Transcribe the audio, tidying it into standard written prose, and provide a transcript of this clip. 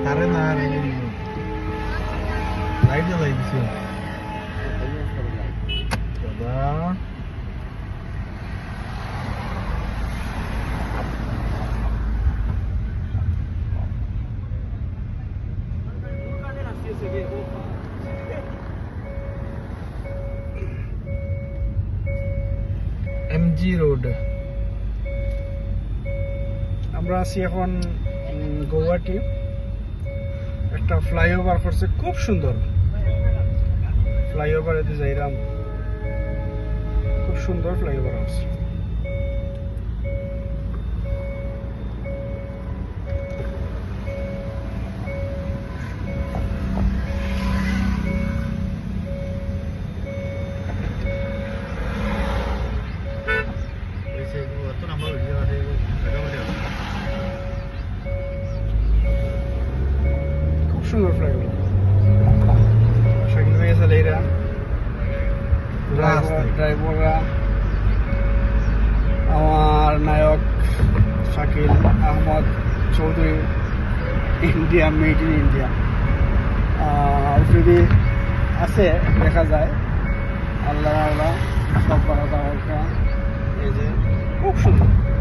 তারে না রে লাইট জ্বালাই দিছি দাদা এমজি রোড আমরা আছি এখন গুয়াহাটি একটা ফ্লাইওভার করছে খুব সুন্দর ফ্লাইওভার এতে যাইরাম খুব সুন্দর ফ্লাইওভার আছে খুব সুন্দর ফ্লাইওভার শাকিল ভাই আছে এরা ড্রাইভাররা আমার নায়ক Shakil Ahmed Chowdhury India made in India যদি আছে দেখা যায় আল্লাহ আল্লাহ সব করা এই যে খুব সুন্দর